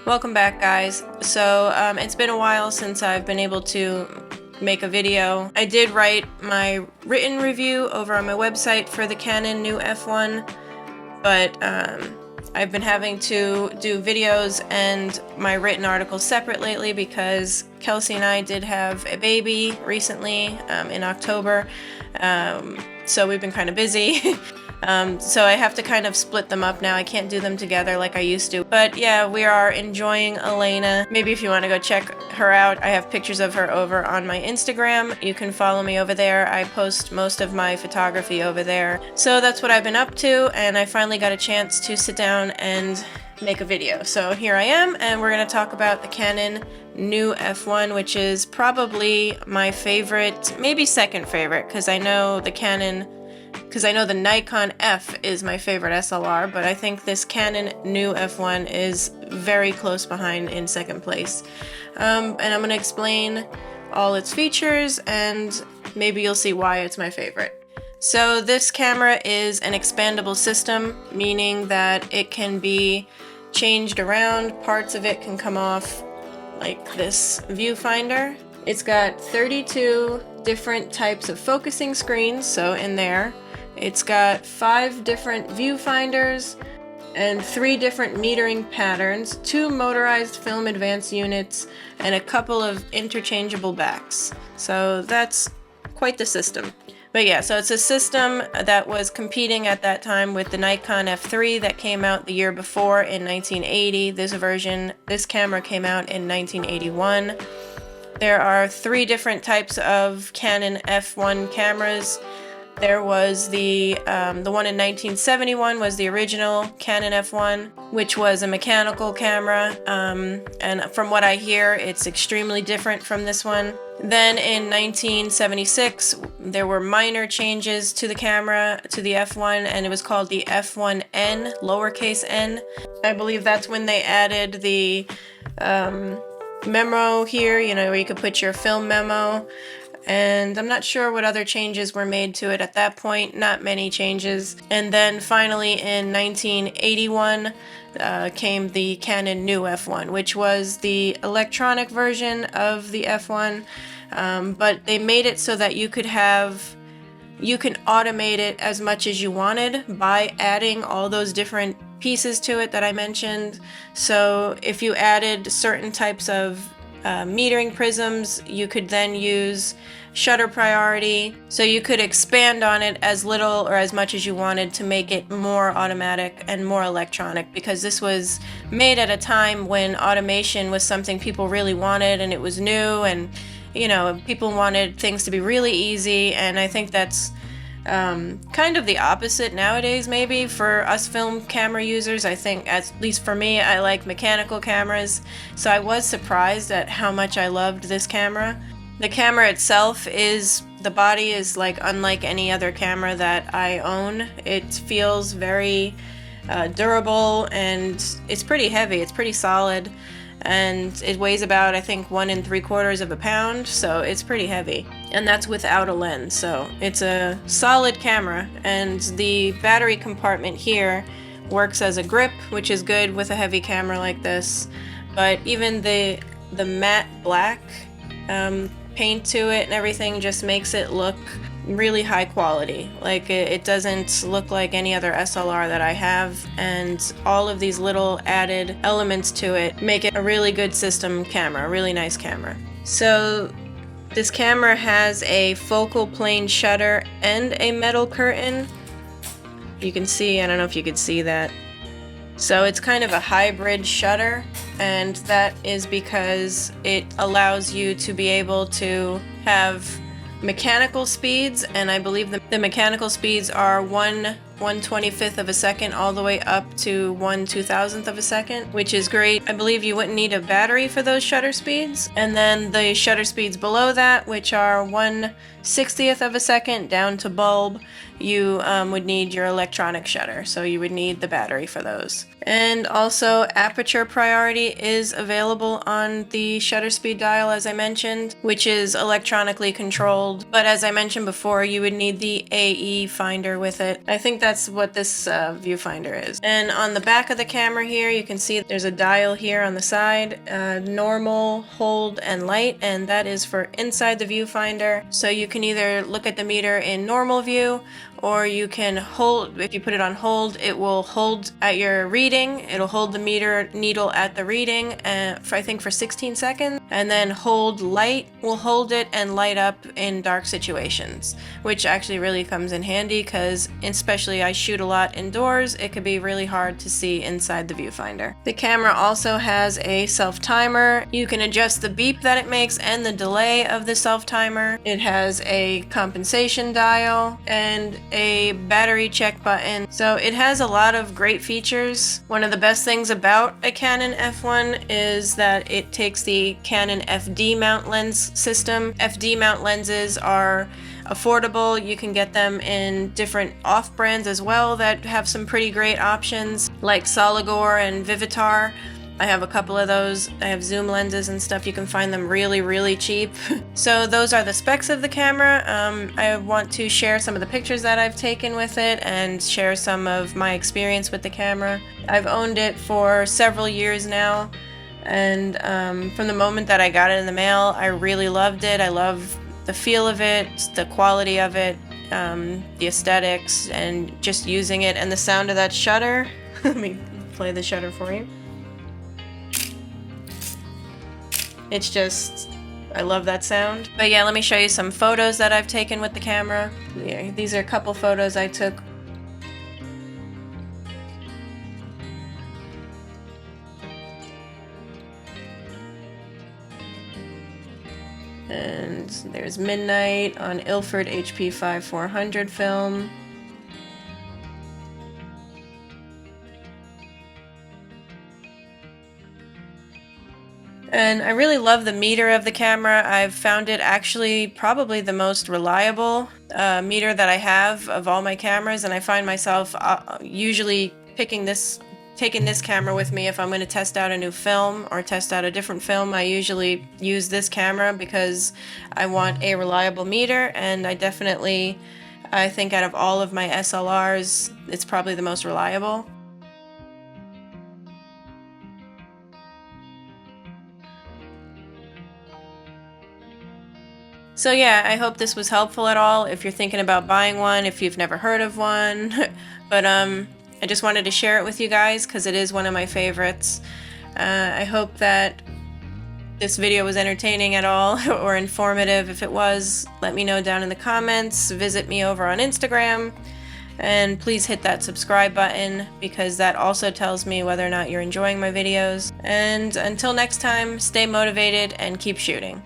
Welcome back, guys. So it's been a while since I've been able to make a video. I did write my written review over on my website for the Canon New F-1, but I've been having to do videos and my written articles separate lately because Kelsey and I did have a baby recently in October, so we've been kind of busy. So I have to kind of split them up now. I can't do them together like I used to. But yeah, we are enjoying Elena. Maybe if you want to go check her out, I have pictures of her over on my Instagram. You can follow me over there. I post most of my photography over there. So that's what I've been up to, and I finally got a chance to sit down and make a video. So here I am, and we're going to talk about the Canon New F-1, which is probably my favorite, maybe second favorite, because I know the Nikon F is my favorite SLR, but I think this Canon New F-1 is very close behind in second place. And I'm going to explain all its features, and maybe you'll see why it's my favorite. So this camera is an expandable system, meaning that it can be changed around. Parts of it can come off like this viewfinder. It's got 32 different types of focusing screens, so in there. It's got 5 different viewfinders and 3 different metering patterns, 2 motorized film advance units, and a couple of interchangeable backs. So that's quite the system. But yeah, so it's a system that was competing at that time with the Nikon F3 that came out the year before in 1980. This camera came out in 1981. There are 3 different types of Canon F1 cameras. There was the one in 1971 was the original Canon F1, which was a mechanical camera, and from what I hear, it's extremely different from this one. Then in 1976, there were minor changes to the camera, to the F1, and it was called the F1N, lowercase n. I believe that's when they added the memo here, you know, where you could put your film memo. And I'm not sure what other changes were made to it at that point, not many changes. And then finally in 1981 came the Canon New F1, which was the electronic version of the F1, but they made it so that you can automate it as much as you wanted by adding all those different pieces to it that I mentioned. So if you added certain types of metering prisms, you could then use shutter priority, so you could expand on it as little or as much as you wanted to make it more automatic and more electronic, because this was made at a time when automation was something people really wanted and it was new, and you know, people wanted things to be really easy. And I think that's kind of the opposite nowadays, maybe, for us film camera users. I think, at least for me, I like mechanical cameras, so I was surprised at how much I loved this camera. The camera itself the body is like unlike any other camera that I own. It feels very durable, and it's pretty heavy, it's pretty solid. And it weighs about, I think, 1 3/4 pounds, so it's pretty heavy. And that's without a lens, so it's a solid camera. And the battery compartment here works as a grip, which is good with a heavy camera like this. But even the matte black paint to it and everything just makes it look really high quality. Like, it doesn't look like any other SLR that I have, and all of these little added elements to it make it a really good system camera, a really nice camera. So this camera has a focal plane shutter and a metal curtain. You can see, I don't know if you could see that. So it's kind of a hybrid shutter, and that is because it allows you to be able to have mechanical speeds, and I believe the mechanical speeds are 1/125th of a second all the way up to 1/2000th of a second, which is great. I believe you wouldn't need a battery for those shutter speeds. And then the shutter speeds below that, which are 1/60th of a second down to bulb, you would need your electronic shutter, so you would need the battery for those. And also, aperture priority is available on the shutter speed dial, as I mentioned, which is electronically controlled. But as I mentioned before, you would need the AE finder with it. I think that's what this viewfinder is. And on the back of the camera here, you can see there's a dial here on the side, normal, hold, and light, and that is for inside the viewfinder. So you can either look at the meter in normal view, or you can hold. If you put it on hold, it will hold at your reading. It'll hold the meter needle at the reading for, I think, for 16 seconds. And then hold light will hold it and light up in dark situations, which actually really comes in handy because especially I shoot a lot indoors, it could be really hard to see inside the viewfinder. The camera also has a self-timer. You can adjust the beep that it makes and the delay of the self-timer. It has a compensation dial and a battery check button. So it has a lot of great features. One of the best things about a Canon F1 is that it takes the Canon FD mount lens system. FD mount lenses are affordable. You can get them in different off brands as well that have some pretty great options, like Soligor and Vivitar. I have a couple of those. I have zoom lenses and stuff. You can find them really, really cheap. So those are the specs of the camera. I want to share some of the pictures that I've taken with it and share some of my experience with the camera. I've owned it for several years now, and from the moment that I got it in the mail, I really loved it. I love the feel of it, the quality of it, the aesthetics, and just using it, and the sound of that shutter. Let me play the shutter for you. It's just, I love that sound. But yeah, let me show you some photos that I've taken with the camera. Yeah, these are a couple photos I took. And there's Midnight on Ilford HP 5400 film. And I really love the meter of the camera. I've found it actually probably the most reliable meter that I have of all my cameras, and I find myself usually taking this camera with me if I'm going to test out a new film or test out a different film. I usually use this camera because I want a reliable meter, and I think out of all of my SLRs, it's probably the most reliable. So yeah, I hope this was helpful at all if you're thinking about buying one, if you've never heard of one. But I just wanted to share it with you guys because it is one of my favorites. I hope that this video was entertaining at all or informative. If it was, let me know down in the comments. Visit me over on Instagram. And please hit that subscribe button because that also tells me whether or not you're enjoying my videos. And until next time, stay motivated and keep shooting.